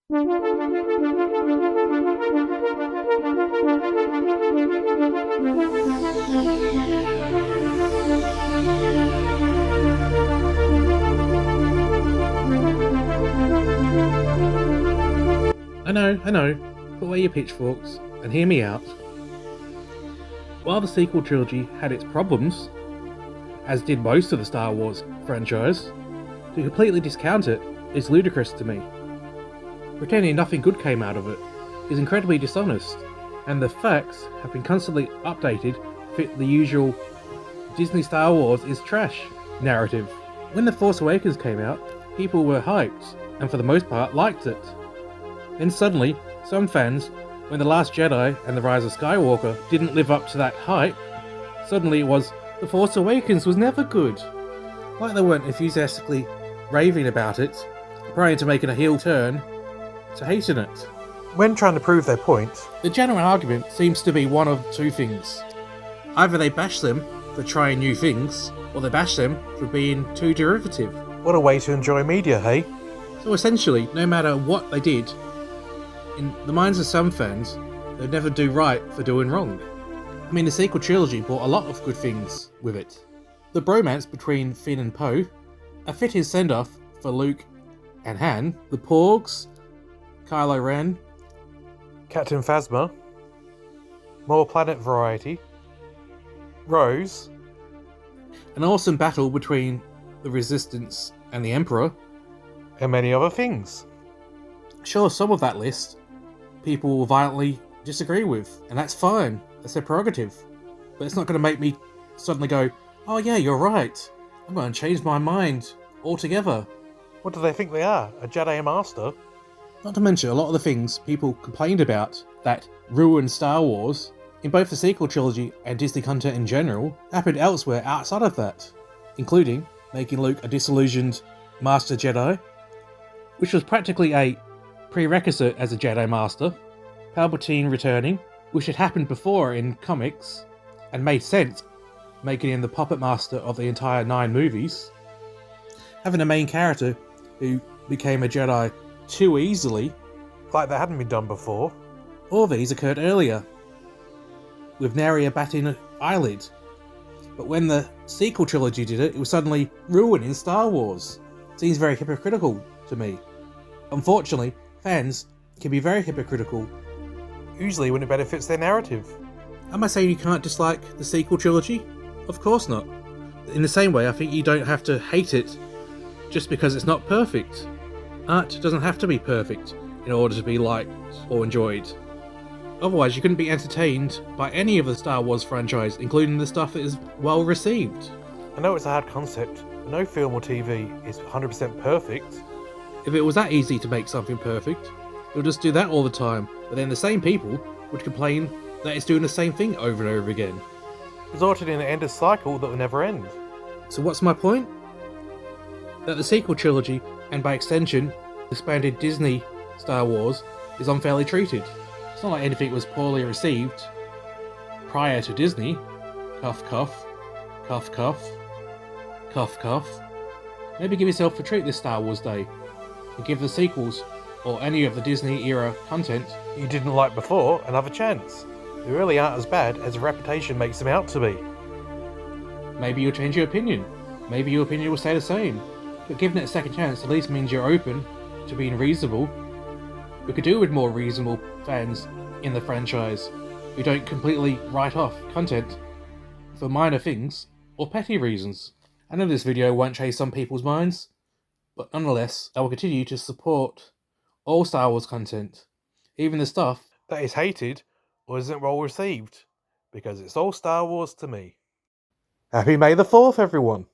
I know. Put away your pitchforks and hear me out. While the sequel trilogy had its problems, as did most of the Star Wars franchise, to completely discount it is ludicrous to me. Pretending nothing good came out of it is incredibly dishonest, and the facts have been constantly updated to fit the usual Disney Star Wars is trash narrative. When The Force Awakens came out, people were hyped, and for the most part liked it. Then suddenly, some fans, when The Last Jedi and The Rise of Skywalker didn't live up to that hype, suddenly it was The Force Awakens was never good. Like they weren't enthusiastically raving about it, prior to making a heel turn to hating it. When trying to prove their point, The general argument seems to be one of two things. Either they bash them for trying new things, or they bash them for being too derivative. what a way to enjoy media, hey? So essentially, no matter what they did, in the minds of some fans, they'd never do right for doing wrong. I mean, the sequel trilogy brought a lot of good things with it. The bromance between Finn and Poe, a fitting send-off for Luke and Han, the Porgs, Kylo Ren, Captain Phasma, more planet variety, Rose, an awesome battle between the Resistance and the Emperor. and many other things. Sure, some of that list people will violently disagree with, and that's fine, that's their prerogative. But it's not going to make me suddenly go, oh yeah, you're right, I'm going to change my mind altogether. What do they think they are? A Jedi Master? Not to mention a lot of the things people complained about that ruined Star Wars, in both the sequel trilogy and Disney content in general, happened elsewhere outside of that, including making Luke a disillusioned Master Jedi, which was practically a prerequisite as a Jedi Master, Palpatine returning, which had happened before in comics, and made sense, making him the puppet master of the entire 9 movies, having a main character who became a Jedi too easily. Like that hadn't been done before. All these occurred earlier, with nary a batting an eyelid. But when the sequel trilogy did it, it was suddenly ruining Star Wars. Seems very hypocritical to me. Unfortunately, fans can be very hypocritical. Usually when it benefits their narrative. Am I saying you can't dislike the sequel trilogy? Of course not. In the same way, I think you don't have to hate it just because it's not perfect. Art doesn't have to be perfect in order to be liked or enjoyed. Otherwise, you couldn't be entertained by any of the Star Wars franchise, including the stuff that is well received. I know it's a hard concept, but no film or TV is 100% perfect. If it was that easy to make something perfect, it would just do that all the time, but then the same people would complain that it's doing the same thing over and over again. Resulted in an endless cycle that will never end. So what's my point? That the sequel trilogy, and by extension, expanded Disney Star Wars, is unfairly treated. It's not like anything was poorly received prior to Disney. Cuff cuff. Cuff cuff. Cuff cuff. Maybe give yourself a treat this Star Wars Day, and give the sequels, or any of the Disney era content You didn't like before another chance. They really aren't as bad as a reputation makes them out to be. Maybe you'll change your opinion. Maybe your opinion will stay the same. But giving it a second chance at least means you're open to being reasonable. We could do with more reasonable fans in the franchise who don't completely write off content for minor things or petty reasons. I know this video won't change some people's minds, but nonetheless, I will continue to support all Star Wars content, even the stuff That is hated or isn't well received, because it's all Star Wars to me. Happy May the 4th, everyone!